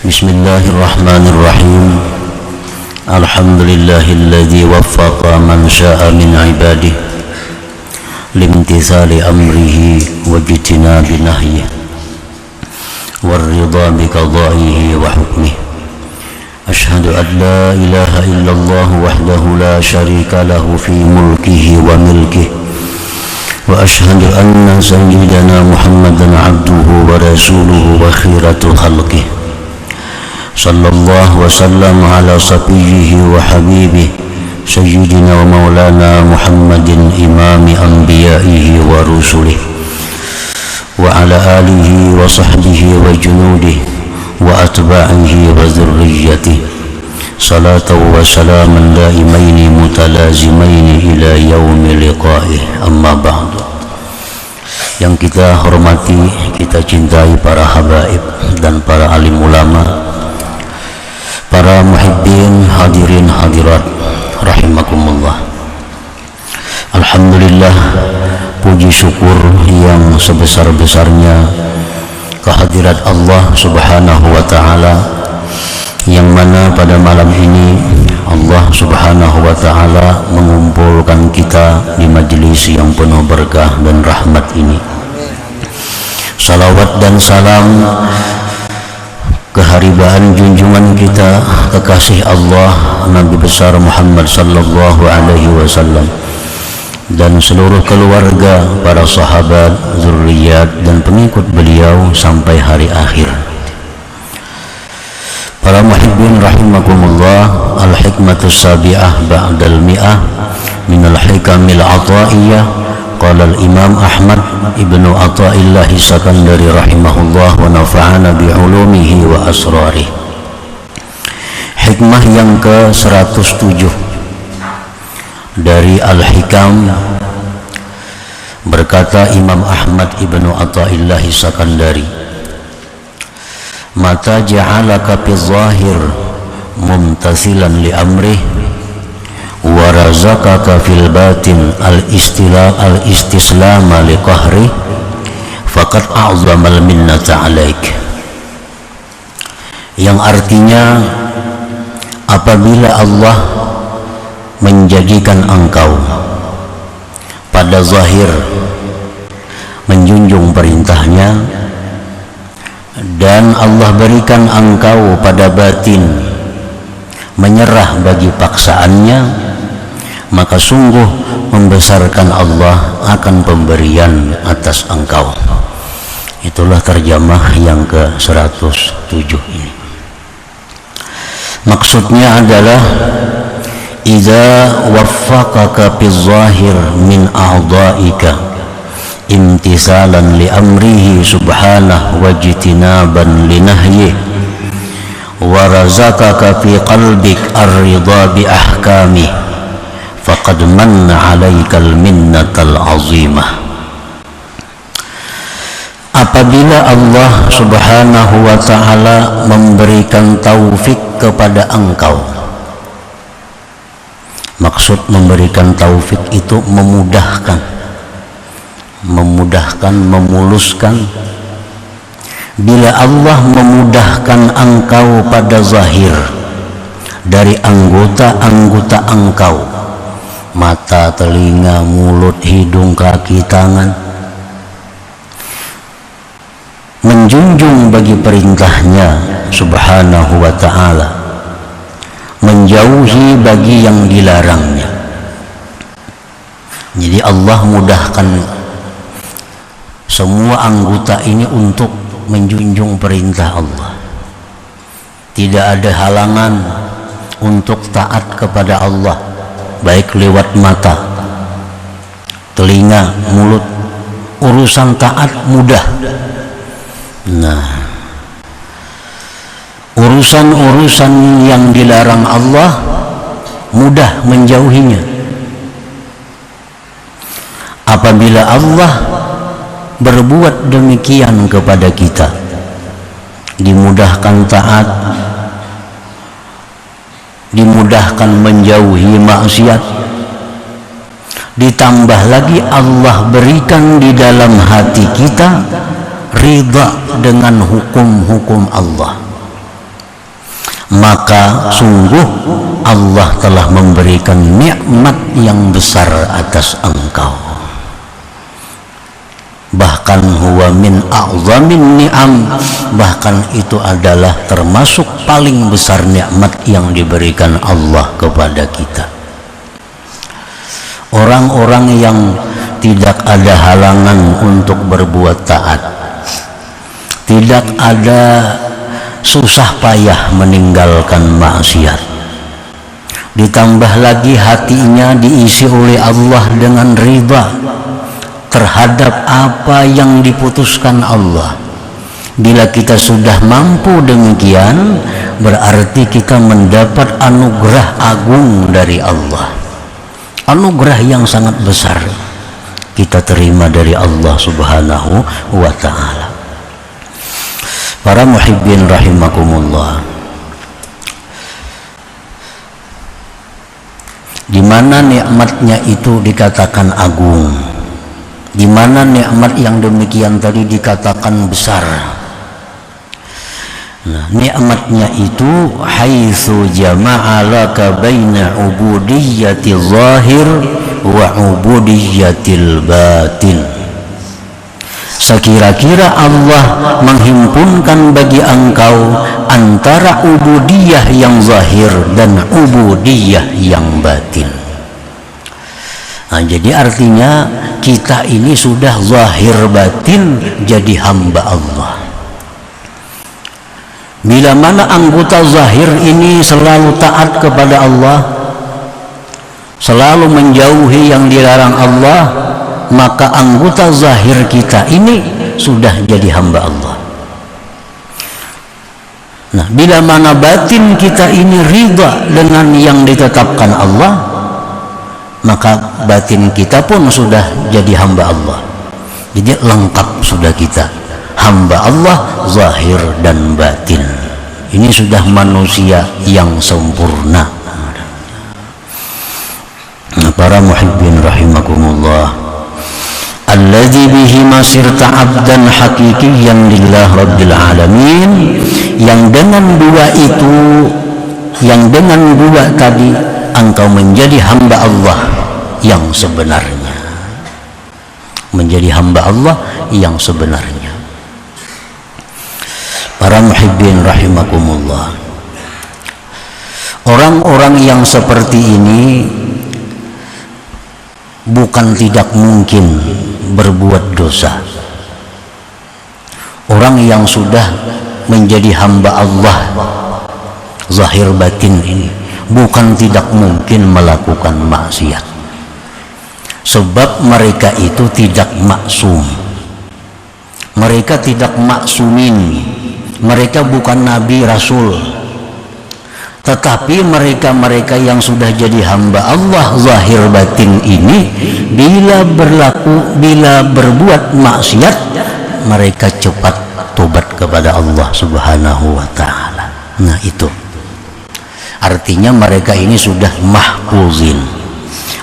Bismillahirrahmanirrahim. Alhamdulillahilladzi waffaqa man syaa min ibadihi limtithali amrihi wa jitinabi nahyihi warridha bi qada'ihi wa hukmihi. Ashhadu an la ilaha illallah wahdahu la syarika lahu fi mulkihi wa milkihi wa ashhadu anna sayyidana Muhammadan abduhu wa rasuluhu wa khiratul khalqihi. Sallallahu wa sallam ala safiyyihi wa habibihi sayyidina wa maulana Muhammadin imami anbiya'ihi wa rusulihi wa ala alihi wa sahbihi wa junudihi wa atba'ihi wa dhurriyyatihi salatan wa salaman daimaini mutalazimaini ila yaumi liqa'ih. Amma ba'du. Yang kita hormati, kita cintai para habaib dan para alim ulama, para muhibbin, hadirin hadirat rahimakumullah. Alhamdulillah, puji syukur yang sebesar-besarnya kehadirat Allah Subhanahu wa ta'ala, yang mana pada malam ini Allah Subhanahu wa ta'ala mengumpulkan kita di majelis yang penuh berkah dan rahmat ini. Salawat dan salam keharibaan junjungan kita kekasih Allah Nabi besar Muhammad sallallahu alaihi wasallam dan seluruh keluarga, para sahabat, zurriyat dan pengikut beliau sampai hari akhir. Para muhibbin rahimakumullah, al-hikmatus sabi'ah ba'dal mi'ah minal hikamil ata'iyah. Qala al-imam Ahmad ibnu Ata'illah Sakandari rahimahullah wa nafa'ana bi'ulumihi wa asrarih. Hikmah yang ke-107 dari Al-Hikam, berkata Imam Ahmad ibnu Ata'illah Sakandari, mata ja'alaka fi zahir mumtasilan li amrih wa razaqaka fil batin al-istislam li qahri faqad a'zamal minnata alaik. Yang artinya, apabila Allah menjadikan engkau pada zahir menjunjung perintahnya, dan Allah berikan engkau pada batin menyerah bagi paksaannya, maka sungguh membesarkan Allah akan pemberian atas engkau. Itulah terjemah yang ke-107 ini. Maksudnya adalah idza waffaqaka fi zahir min a'dha'ika imtisalan li amrihi subhanahu wa jitinaban li nahyihi wa razaqaka fi qalbik ar-ridha bi ahkamih faqad manna 'alaikal minnatal 'azimah. Apabila Allah Subhanahu wa ta'ala memberikan taufik kepada engkau, maksud memberikan taufik itu memudahkan, memuluskan. Bila Allah memudahkan engkau pada zahir dari anggota-anggota engkau, mata, telinga, mulut, hidung, kaki, tangan, menjunjung bagi perintahnya subhanahu wa ta'ala, menjauhi bagi yang dilarangnya. Jadi Allah mudahkan semua anggota ini untuk menjunjung perintah Allah. Tidak ada halangan untuk taat kepada Allah, baik lewat mata, telinga, mulut. Urusan taat mudah. Nah, urusan-urusan yang dilarang Allah mudah menjauhinya. Apabila Allah berbuat demikian kepada kita, dimudahkan taat, dimudahkan menjauhi maksiat, ditambah lagi Allah berikan di dalam hati kita ridha dengan hukum-hukum Allah. maka sungguh Allah telah memberikan nikmat yang besar atas engkau. Bahkan huwa min a'zamin ni'am, bahkan itu adalah termasuk paling besar nikmat yang diberikan Allah kepada kita. Orang-orang yang tidak ada halangan untuk berbuat taat, tidak ada susah payah meninggalkan maksiat, ditambah lagi hatinya diisi oleh Allah dengan ridha terhadap apa yang diputuskan Allah. Bila kita sudah mampu demikian, berarti kita mendapat anugerah agung dari Allah, anugerah yang sangat besar kita terima dari Allah Subhanahu wa ta'ala. Para muhibbin rahimakumullah, di mana nikmatnya itu dikatakan agung, di mana nikmat yang demikian tadi dikatakan besar. Nah, nikmatnya itu haitsu jama'a laka baina ubudiyyati zahir wa ubudiyyatil batin. Sekira-kira Allah menghimpunkan bagi engkau antara ubudiyah yang zahir dan ubudiyah yang batin. Nah, jadi artinya kita ini sudah zahir batin jadi hamba Allah. Bila mana anggota zahir ini selalu taat kepada Allah, selalu menjauhi yang dilarang Allah, maka anggota zahir kita ini sudah jadi hamba Allah. Nah, bila mana batin kita ini ridha dengan yang ditetapkan Allah, maka batin kita pun sudah jadi hamba Allah. Jadi lengkap sudah kita, hamba Allah zahir dan batin. Ini sudah manusia yang sempurna. Para muhibbin rahimakumullah, alladzi bihi masirta abdan haqiqiyan lillah rabbil alamin, yang dengan dua itu, yang dengan dua tadi engkau menjadi hamba Allah yang sebenarnya, menjadi hamba Allah yang sebenarnya. Para muhibbin rahimakumullah, orang-orang yang seperti ini bukan tidak mungkin berbuat dosa. Orang yang sudah menjadi hamba Allah zahir batin ini bukan tidak mungkin melakukan maksiat, sebab mereka itu tidak maksum, mereka tidak maksumin, mereka bukan nabi rasul. Tetapi mereka-mereka yang sudah jadi hamba Allah zahir batin ini, bila berbuat maksiat, mereka cepat tobat kepada Allah Subhanahu wa ta'ala. Nah, itu artinya mereka ini sudah mahfuzin.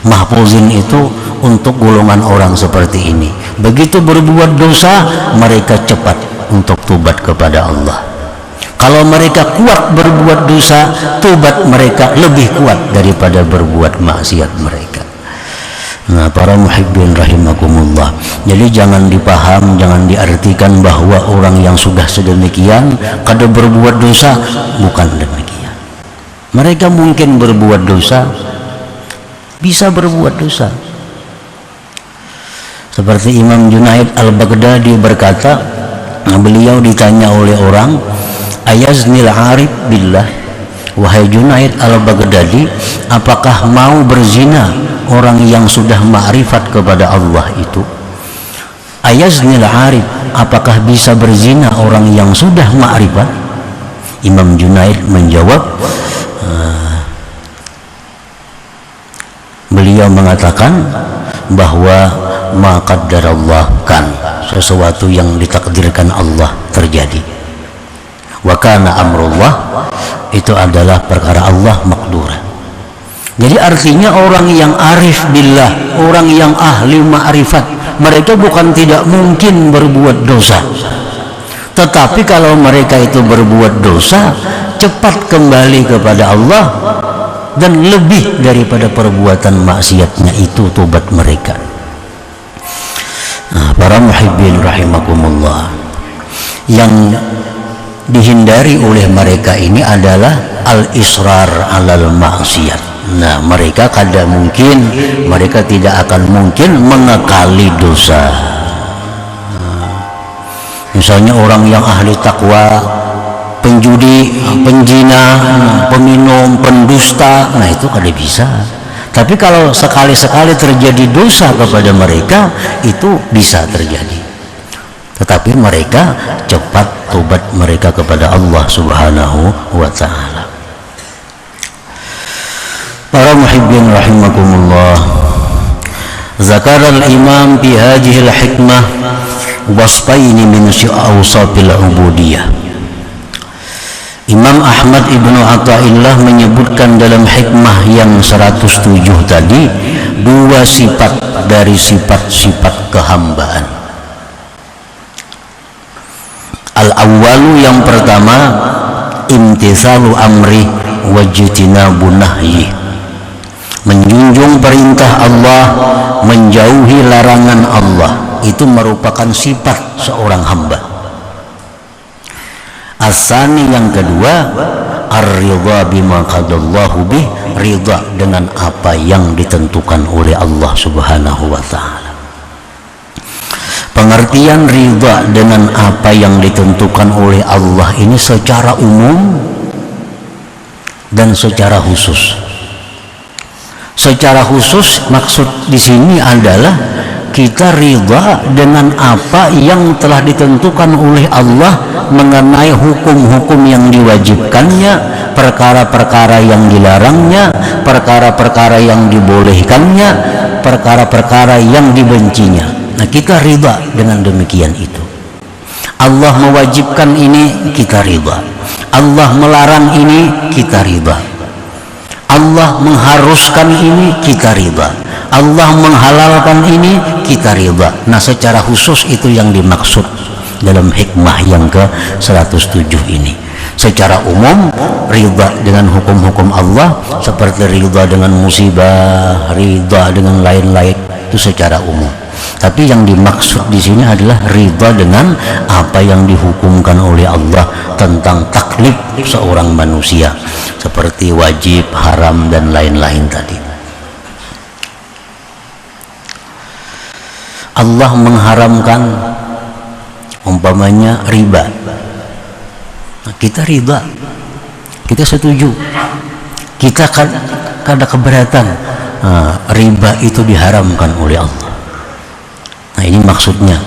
Mahfuzin itu untuk golongan orang seperti ini. Begitu berbuat dosa, mereka cepat untuk tobat kepada Allah. Kalau mereka kuat berbuat dosa, tobat mereka lebih kuat daripada berbuat maksiat mereka. Nah, para muhibbin rahimakumullah, jadi jangan dipaham, jangan diartikan bahwa orang yang sudah sedemikian kada berbuat dosa. Bukan demikian. Mereka mungkin berbuat dosa, bisa berbuat dosa. Seperti Imam Junaid al-Baghdadi berkata, beliau ditanya oleh orang, ayaznil arif billah, wahai Junaid al-Baghdadi, apakah mau berzina orang yang sudah ma'rifat kepada Allah itu? Ayaznil arif, apakah bisa berzina orang yang sudah ma'rifat? Imam Junaid menjawab, beliau mengatakan bahwa ma qaddarallah kan, sesuatu yang ditakdirkan Allah terjadi. Wa kana amrullah, itu adalah perkara Allah makdurah. Jadi artinya orang yang arif billah, orang yang ahli ma'rifat, mereka bukan tidak mungkin berbuat dosa. Tetapi kalau mereka itu berbuat dosa, cepat kembali kepada Allah, dan lebih daripada perbuatan maksiatnya itu tobat mereka. Nah, para muhibbin rahimakumullah, yang dihindari oleh mereka ini adalah al-israr alal maksiat. Nah, mereka mereka tidak akan mungkin mengekali dosa. Misalnya orang yang ahli takwa, penjudi, penjina, peminum, pendusta, nah itu kada bisa. Tapi kalau sekali-sekali terjadi dosa kepada mereka, itu bisa terjadi. Tetapi mereka cepat tobat mereka kepada Allah Subhanahu wa ta'ala. Para muhibbin rahimakumullah, zakara al-imam fi hadhihi al-hikmah wasfaini min awsafil ubudiyah. Imam Ahmad Ibnu Athaillah menyebutkan dalam hikmah yang 107 tadi dua sifat dari sifat-sifat kehambaan. Al-awwalu, yang pertama, imtithalu amri wajtinabu nahyi, menjunjung perintah Allah, menjauhi larangan Allah. Itu merupakan sifat seorang hamba. Asani, yang kedua, ar-ridha bima qadallahu bih, ridha dengan apa yang ditentukan oleh Allah Subhanahu wa ta'ala. Pengertian ridha dengan apa yang ditentukan oleh Allah ini secara umum dan secara khusus. Secara khusus maksud di sini adalah kita ridha dengan apa yang telah ditentukan oleh Allah mengenai hukum-hukum yang diwajibkannya, perkara-perkara yang dilarangnya, perkara-perkara yang dibolehkannya, perkara-perkara yang dibencinya. Nah, kita ridha dengan demikian itu. Allah mewajibkan ini, kita ridha. Allah melarang ini, kita ridha. Allah mengharuskan ini, kita ridha. Allah menghalalkan ini, kita ridha. Nah, secara khusus itu yang dimaksud dalam hikmah yang ke-107 ini. Secara umum, ridha dengan hukum-hukum Allah seperti ridha dengan musibah, ridha dengan lain-lain, itu secara umum. Tapi yang dimaksud di sini adalah ridha dengan apa yang dihukumkan oleh Allah tentang taklif seorang manusia, seperti wajib, haram, dan lain-lain tadi. Allah mengharamkan umpamanya riba. Nah, kita riba, kita setuju, kita kada keberatan. Nah, riba itu diharamkan oleh Allah. Nah, ini maksudnya.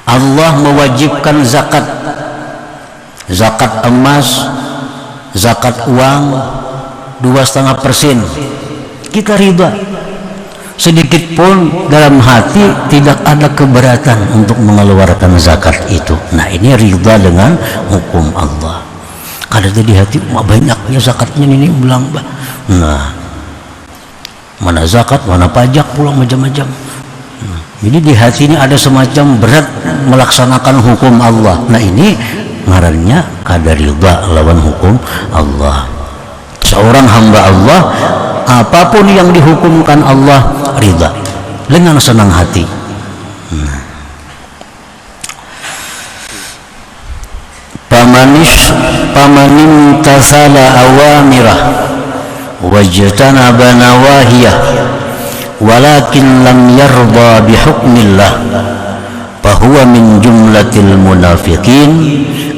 Allah mewajibkan zakat, zakat emas, zakat uang 2,5%. Kita riba. Sedikit pun dalam hati tidak ada keberatan untuk mengeluarkan zakat itu. Nah, ini ridha dengan hukum Allah. Kada ada di hati, banyaknya zakatnya ini bilang. Nah, mana zakat, mana pajak, pulang macam-macam. Jadi di hati ini ada semacam berat melaksanakan hukum Allah. Nah, ini ngarannya kada ridha lawan hukum Allah. Seorang hamba Allah, apapun yang dihukumkan Allah, ridha dengan senang hati. Pamanin tasala awamirah wajtanaba nawahiyah walakin lam yarda bihukmillah fahuwa min jumlatil munafiqin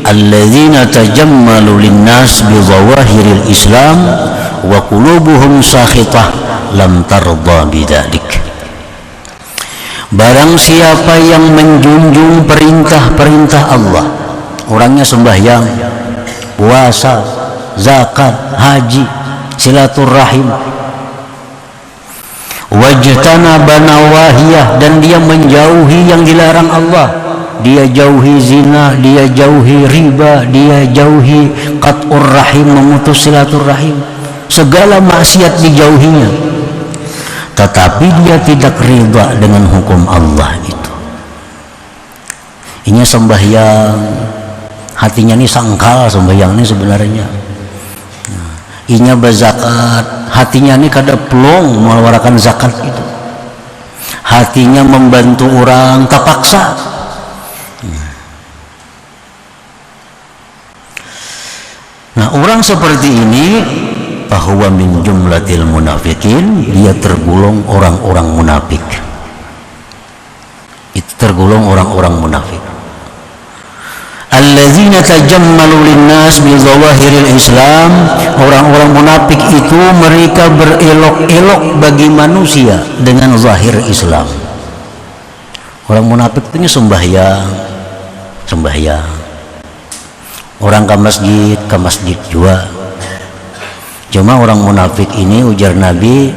alladzina tajammalu linnas bi zawahiril islam wa qulubuhum sakhitah lam tarda bidzalik. Barang siapa yang menjunjung perintah-perintah Allah, orangnya sembahyang, puasa, zakat, haji, silaturahim, wajtanaba nawahiyah, dan dia menjauhi yang dilarang Allah. Dia jauhi zina, dia jauhi riba, dia jauhi qat'ur rahim, memutus silaturahim, segala maksiat dijauhinya. Tetapi dia tidak ridha dengan hukum Allah itu. Ini sembahyang, hatinya ini sangkal sembahyang ini sebenarnya. Inya berzakat, hatinya ini kada plong mengeluarkan zakat itu. Hatinya membantu orang terpaksa. Nah, orang seperti ini bahwa min jumlatil munafikin, dia tergolong orang-orang munafik. Itu tergolong orang-orang munafik. Alladzina tajammalu linnas bi zawahiril Islam, orang-orang munafik itu mereka berelok-elok bagi manusia dengan zahir Islam. Orang munafik itu sembahyang. Orang ke masjid juga. Cuma orang munafik ini ujar Nabi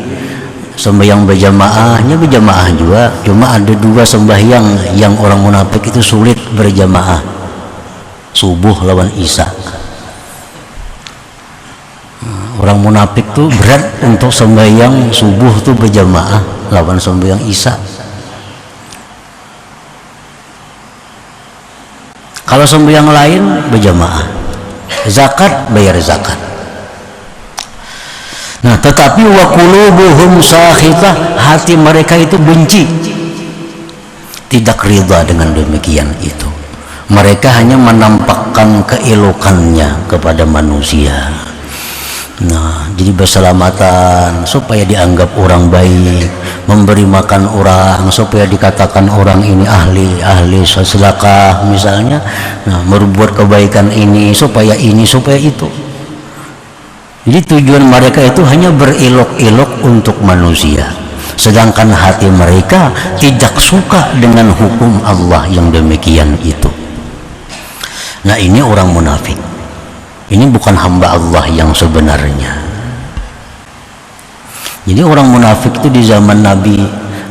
sembahyang berjamaahnya berjamaah juga. Cuma ada dua sembahyang yang orang munafik itu sulit berjamaah. Subuh lawan Isya. Orang munafik tuh berat untuk sembahyang subuh tuh berjamaah lawan sembahyang Isya. Kalau sembahyang lain berjamaah, zakat bayar zakat. Nah, tetapi wa qulubuhum sakhitah, hati mereka itu benci, tidak ridha dengan demikian itu. Mereka hanya menampakkan keelokannya kepada manusia. Nah, jadi berselamatan supaya dianggap orang baik, memberi makan orang supaya dikatakan orang ini ahli sedekah misalnya. Nah, berbuat kebaikan ini supaya itu. Jadi tujuan mereka itu hanya berelok-elok untuk manusia, sedangkan hati mereka tidak suka dengan hukum Allah yang demikian itu. Nah, ini orang munafik. Ini bukan hamba Allah yang sebenarnya. Jadi orang munafik itu di zaman Nabi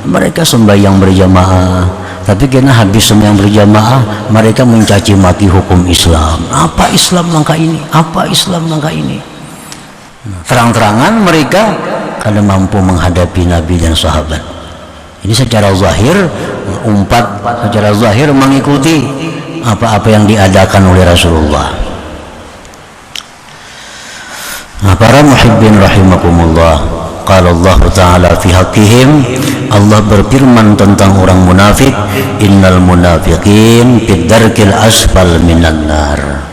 mereka sembahyang berjamaah, tapi karena habis sembahyang berjamaah mereka mencaci maki hukum Islam. Apa Islam langkah ini? Apa Islam langkah ini? Terang-terangan mereka kada mampu menghadapi Nabi dan sahabat. Ini secara zahir secara zahir mengikuti apa-apa yang diadakan oleh Rasulullah. Nah, para muhibbin rahimakumullah, qala Allah Ta'ala fi haqqihim, Allah berfirman tentang orang munafik, innal munafiqin fid darkil asfal minan nar.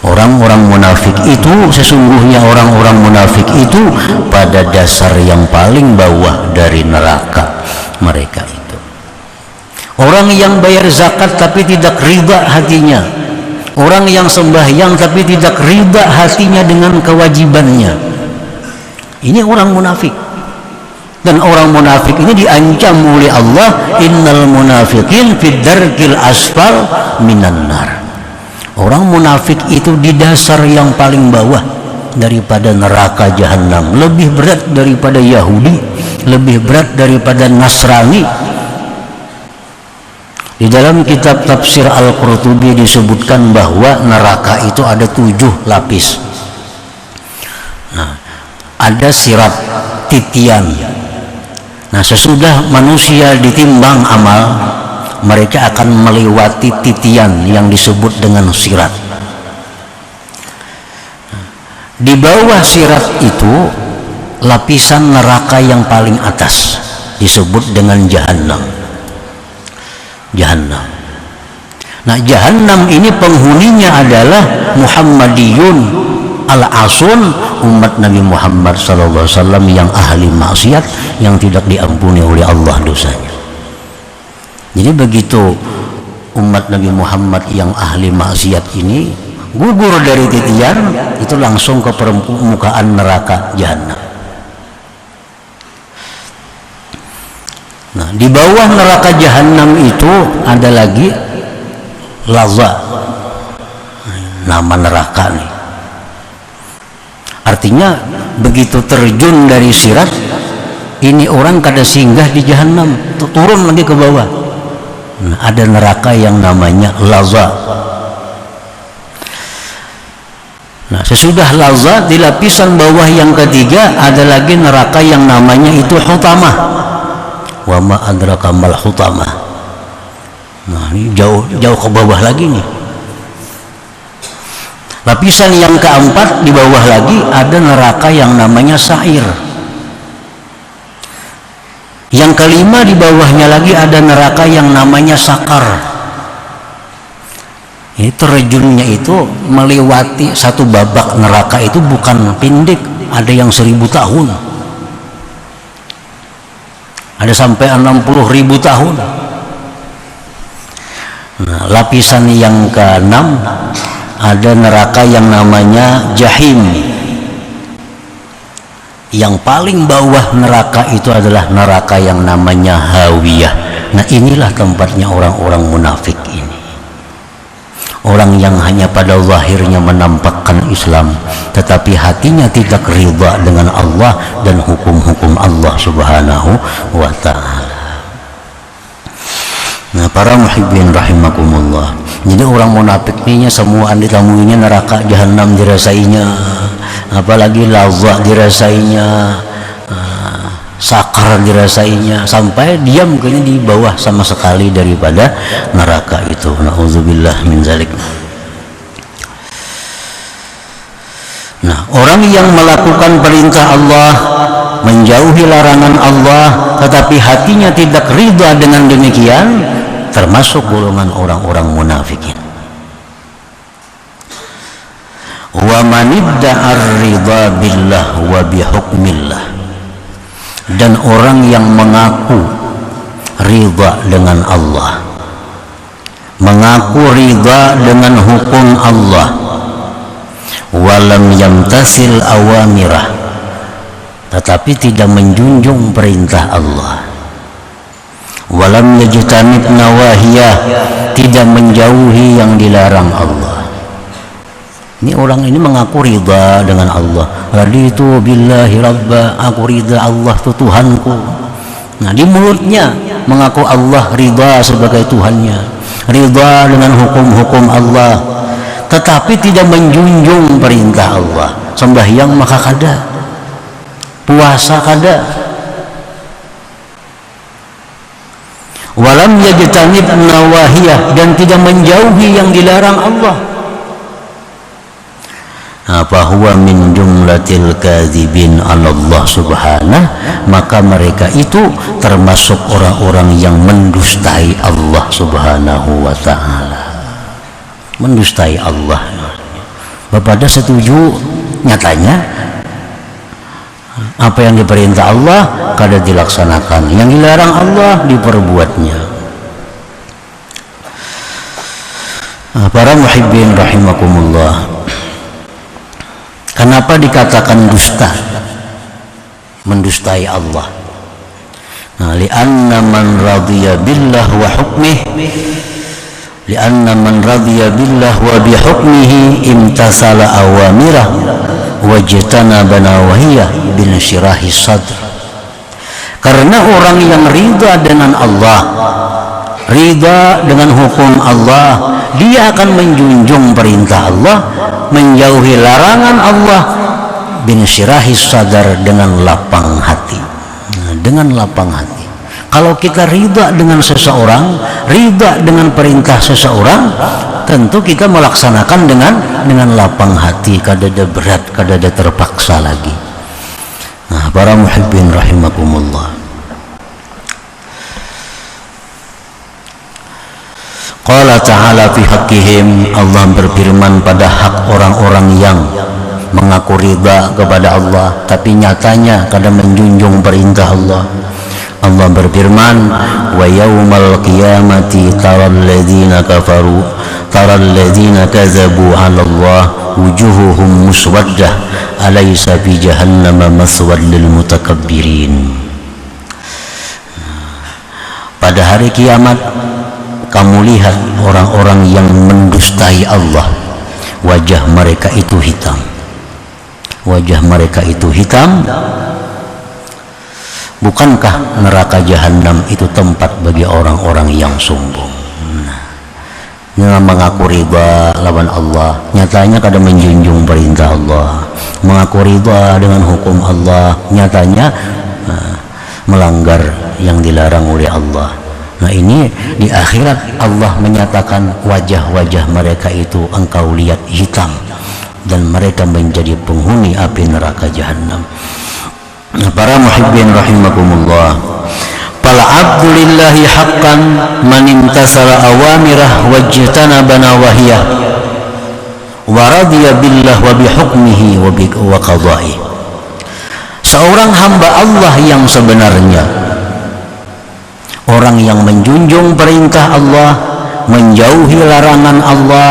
Orang-orang munafik itu, sesungguhnya orang-orang munafik itu pada dasar yang paling bawah dari neraka mereka itu. Orang yang bayar zakat tapi tidak riba hatinya, orang yang sembahyang tapi tidak riba hatinya dengan kewajibannya, ini orang munafik. Dan orang munafik ini diancam oleh Allah, innal munafiqin fid darkil asfal minan nar. Orang munafik itu di dasar yang paling bawah daripada neraka jahanam, lebih berat daripada Yahudi, lebih berat daripada Nasrani. Di dalam kitab tafsir Al-Qurtubi disebutkan bahwa neraka itu ada 7 lapis. Nah, ada sirat, titian. Nah, sesudah manusia ditimbang amal, mereka akan melewati titian yang disebut dengan sirat. Di bawah sirat itu lapisan neraka yang paling atas disebut dengan Jahannam. Nah, Jahannam ini penghuninya adalah Muhammadiyun al-asun, umat Nabi Muhammad SAW yang ahli maksiat, yang tidak diampuni oleh Allah dosanya. Jadi begitu umat Nabi Muhammad yang ahli maksiat ini gugur dari titian, itu langsung ke permukaan neraka Jahannam. Nah, di bawah neraka Jahannam itu ada lagi Laza, nama neraka nih. Artinya begitu terjun dari sirat, ini orang kada singgah di Jahannam, turun lagi ke bawah. Nah, ada neraka yang namanya Laza. Nah, sesudah Laza di lapisan bawah yang ketiga ada lagi neraka yang namanya itu Hutamah. Wa ma adraka mal Hutamah. Nah, ini jauh ke bawah lagi nih. Lapisan yang keempat, di bawah lagi ada neraka yang namanya sa'ir. Yang kelima, di bawahnya lagi ada neraka yang namanya sakar. Ini terjunnya itu melewati satu babak neraka itu bukan pendek, ada yang 1000 tahun, ada sampai 60.000 tahun. Nah, lapisan yang keenam ada neraka yang namanya jahim. Yang paling bawah neraka itu adalah neraka yang namanya hawiyah. Nah, inilah tempatnya orang-orang munafik ini. Orang yang hanya pada zahirnya menampakkan Islam, tetapi hatinya tidak ridha dengan Allah dan hukum-hukum Allah Subhanahu wa ta'ala. Nah, para muhibbin rahimakumullah, jadi orang munafik ini semua ditamuinya neraka jahanam dirasainya, apalagi lazza dirasainya, sakar dirasainya, sampai diam kayaknya di bawah sama sekali daripada neraka itu. Na'udzubillah min zalik. Nah, orang yang melakukan perintah Allah, menjauhi larangan Allah, tetapi hatinya tidak ridha dengan demikian, termasuk golongan orang-orang munafikin. Wa man idda'ar ridha billah wa bihukmillah, dan orang yang mengaku ridha dengan Allah, mengaku ridha dengan hukum Allah, walam yamtasil awamirah, tetapi tidak menjunjung perintah Allah, walam yajtanib nawahiyah, tidak menjauhi yang dilarang Allah. Ini orang ini mengaku ridha dengan Allah. Raditu billahi rabba, aku ridha Allah itu Tuhanku. Nah, di mulutnya mengaku Allah ridha sebagai Tuhannya, ridha dengan hukum-hukum Allah, tetapi tidak menjunjung perintah Allah. Sembahyang maka kada, puasa kada, walam yajtanib nawahiyah, dan tidak menjauhi yang dilarang Allah. Fahuwa min jumlatil kadzibin 'ala Allah subhanahu, maka mereka itu termasuk orang-orang yang mendustai Allah subhanahu wa ta'ala, mendustai Allah. Bapak setuju nyatanya apa yang diperintah Allah kada dilaksanakan, yang dilarang Allah diperbuatnya. Para muhibbin rahimakumullah, kenapa dikatakan dusta, mendustai Allah? Nah, li'anna man radiya billah wa hukmih, li'anna man radiya billah wa bihukmihi imtasala awamirah wajtanaba nawahiyah bin syirahi sadr. Karena orang yang ridha dengan Allah, ridha dengan hukum Allah, dia akan menjunjung perintah Allah, menjauhi larangan Allah, bin syirahi sadar, dengan lapang hati. Nah, dengan lapang hati. Kalau kita ridha dengan seseorang, ridha dengan perintah seseorang, tentu kita melaksanakan dengan lapang hati, kadada berat, kadada terpaksa lagi. Nah, para muhibbin rahimakumullah, Qala ta'ala fi haqqihim, Allah berfirman pada hak orang-orang yang mengaku ridha kepada Allah tapi nyatanya kada menjunjung perintah Allah. Allah berfirman, wa yaumal qiyamati taral ladzina kafaru, taral ladzina kadzabu 'ala Allah wujuhuhum muswaddah alaysa fi jahannama maswad lil mutakabbirin. Pada hari kiamat kamu lihat orang-orang yang mendustai Allah, wajah mereka itu hitam, wajah mereka itu hitam. Bukankah neraka jahanam itu tempat bagi orang-orang yang sombong? Nah, mengaku ridha lawan Allah, nyatanya kada menjunjung perintah Allah, mengaku ridha dengan hukum Allah, nyatanya melanggar yang dilarang oleh Allah. Nah, ini di akhirat Allah menyatakan wajah-wajah mereka itu engkau lihat hitam, dan mereka menjadi penghuni api neraka jahanam. Para muhibbin rahimakumullah, fal abdu lillahi haqqan man imtasala awamirah wajtanaba nawahiyah wa radiya billah wa bihukmihi wa qadaihi. Seorang hamba Allah yang sebenarnya, orang yang menjunjung perintah Allah, menjauhi larangan Allah,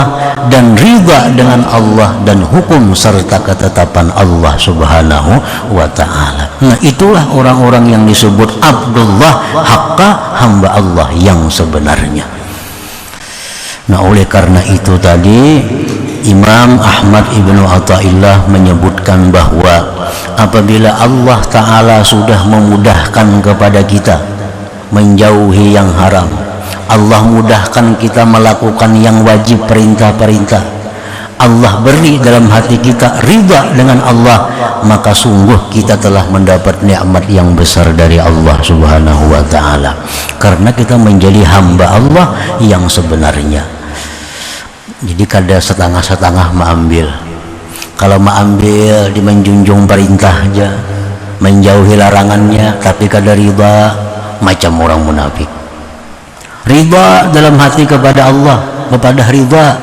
dan ridha dengan Allah dan hukum serta ketetapan Allah subhanahu wa ta'ala. Nah, itulah orang-orang yang disebut Abdullah haqqa, hamba Allah yang sebenarnya. Nah, oleh karena itu tadi Imam Ahmad ibnu Athaillah menyebutkan bahwa apabila Allah ta'ala sudah memudahkan kepada kita menjauhi yang haram, Allah mudahkan kita melakukan yang wajib, perintah-perintah, Allah beri dalam hati kita ridha dengan Allah, maka sungguh kita telah mendapat nikmat yang besar dari Allah subhanahu wa ta'ala, karena kita menjadi hamba Allah yang sebenarnya. Jadi kada setengah-setengah mengambil. Kalau mengambil di menjunjung perintah aja, menjauhi larangannya, tapi kada ridha, macam orang munafik. Ridha dalam hati kepada Allah, kepada ridha,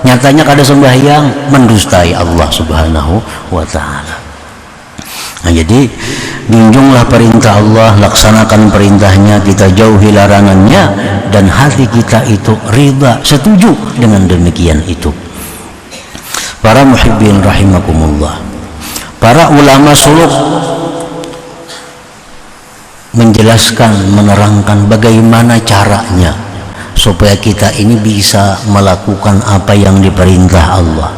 nyatanya kada sembahyang, mendustai Allah subhanahu wa ta'ala. Nah, jadi junjunglah perintah Allah, laksanakan perintahnya, kita jauhi larangannya, dan hati kita itu ridha, setuju dengan demikian itu. Para muhibbin rahimakumullah, para ulama suluk menjelaskan, menerangkan bagaimana caranya supaya kita ini bisa melakukan apa yang diperintah Allah,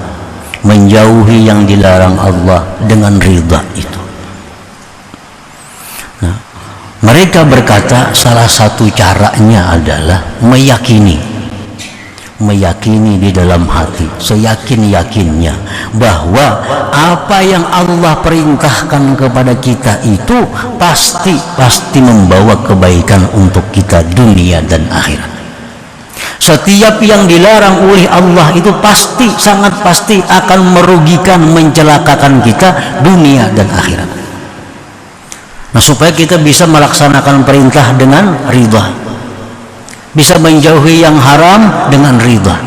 menjauhi yang dilarang Allah dengan ridha itu. Nah, mereka berkata salah satu caranya adalah meyakini di dalam hati, seyakin-yakinnya bahwa apa yang Allah perintahkan kepada kita itu pasti membawa kebaikan untuk kita dunia dan akhirat. Setiap yang dilarang oleh Allah itu pasti, sangat pasti akan merugikan, mencelakakan kita dunia dan akhirat. Nah, supaya kita bisa melaksanakan perintah dengan ridha, bisa menjauhi yang haram dengan ridha,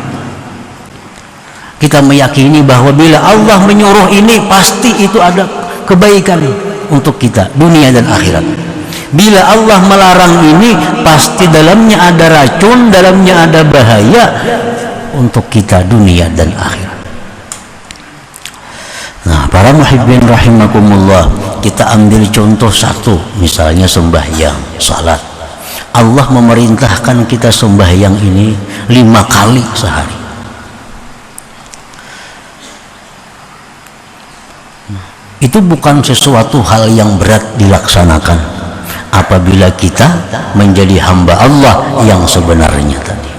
kita meyakini bahwa bila Allah menyuruh ini pasti itu ada kebaikan untuk kita dunia dan akhirat. Bila Allah melarang ini pasti dalamnya ada racun, dalamnya ada bahaya untuk kita dunia dan akhirat. Nah, para muhibbin rahimakumullah, kita ambil contoh satu, misalnya sembahyang, salat. Allah memerintahkan kita sembahyang ini 5 kali sehari. Itu bukan sesuatu hal yang berat dilaksanakan apabila kita menjadi hamba Allah yang sebenarnya tadi.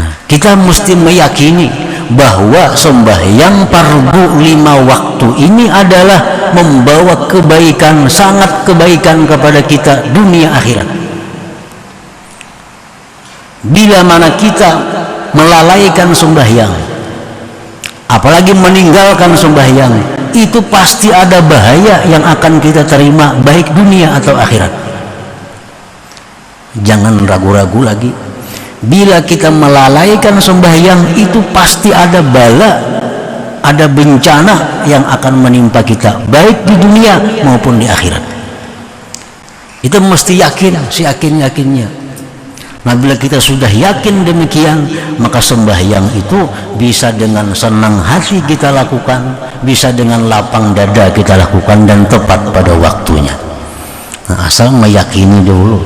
Nah, kita mesti meyakini bahwa sembahyang fardu 5 waktu ini adalah membawa kebaikan, sangat kebaikan kepada kita dunia akhirat. Bila mana kita melalaikan sembahyang, apalagi meninggalkan sembahyang, itu pasti ada bahaya yang akan kita terima baik dunia atau akhirat. Jangan ragu-ragu lagi. Bila kita melalaikan sembahyang, itu pasti ada bala, ada bencana yang akan menimpa kita baik di dunia maupun di akhirat. Itu mesti yakin, seyakin-yakinnya. Nah, bila kita sudah yakin demikian, maka sembahyang itu bisa dengan senang hati kita lakukan, bisa dengan lapang dada kita lakukan, dan tepat pada waktunya. Nah, asal meyakini dulu,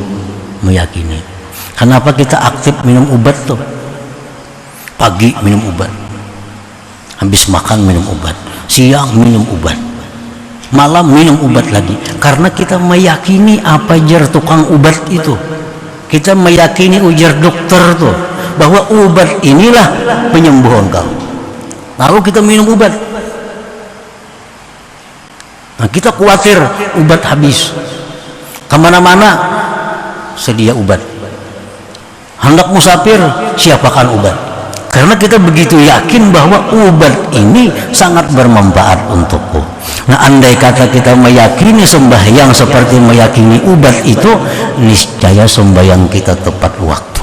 meyakini. Kenapa kita aktif minum obat tuh? Pagi minum obat, habis makan minum obat, siang minum obat, malam minum obat lagi. Karena kita meyakini apa jar tukang obat itu. Kita meyakini ujar dokter tuh bahwa obat inilah penyembuh engkau. Lalu kita minum obat. Nah, kita khawatir obat habis. Kemana-mana sedia obat. Hendak musafir, siapakan obat. Karena kita begitu yakin bahwa obat ini sangat bermanfaat untukku. Nah, andai kata kita meyakini sembahyang seperti meyakini obat itu, niscaya sembahyang kita tepat waktu.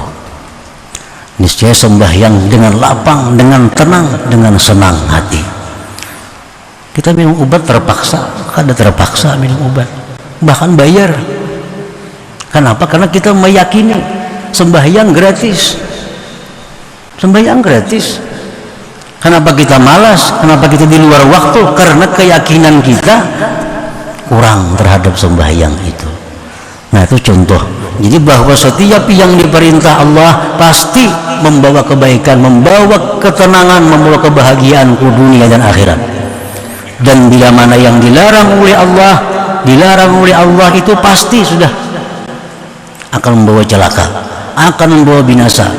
Niscaya sembahyang dengan lapang, dengan tenang, dengan senang hati. Kita minum obat terpaksa, kada terpaksa minum obat, bahkan bayar. Kenapa? Karena kita meyakini sembahyang gratis. Sembahyang gratis. Kenapa kita malas? Kenapa kita di luar waktu? Karena keyakinan kita kurang terhadap sembahyang itu. Nah, itu contoh. Jadi bahwa setiap yang diperintah Allah pasti membawa kebaikan, membawa ketenangan, membawa kebahagiaan ke dunia dan akhirat. Dan bila mana yang dilarang oleh Allah itu pasti sudah akan membawa celaka, akan membawa binasa.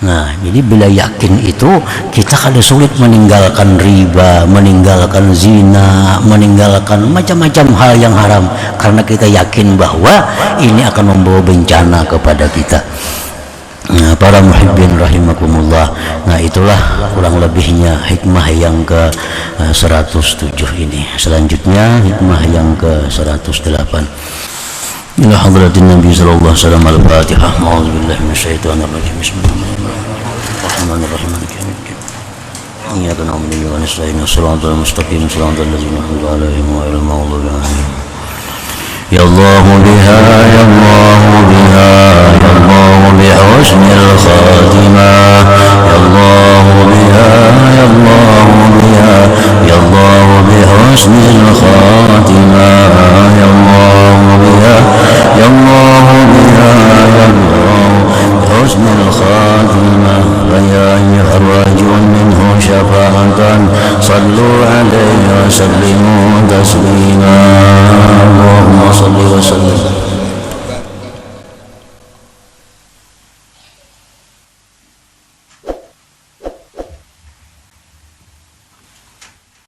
Nah, jadi bila yakin itu, kita kada sulit meninggalkan riba, meninggalkan zina, meninggalkan macam-macam hal yang haram, karena kita yakin bahwa ini akan membawa bencana kepada kita. Nah, para muhibbin rahimakumullah. Nah, itulah kurang lebihnya hikmah yang ke 107 ini. Selanjutnya hikmah yang ke 108. Ila hadratin Nabi sallallahu alaihi wasallam al-Fatihah. A'udzubillahi minasyaitonir rajim. Bismillahirrahmanirrahim. Iyyaka na'budu wa nasta'in. Shiratal mustaqim. Shiratal ladzina an'amta 'alaihim ghairil maghdubi 'alaihim. Ya Allah biha, ya Allah biha, ya Allah bihusnil khatimah. Ya Allah biha, ya Allah biha, ya Allah bihusnil khatimah. Ya Allah biha, ya Allah biha, ya Allah bihusnil khatimah. Ya ayyuhar rajiun minhu syafa'atan sallu alaihi wa sallimu taslima. Allahumma salli wa sallim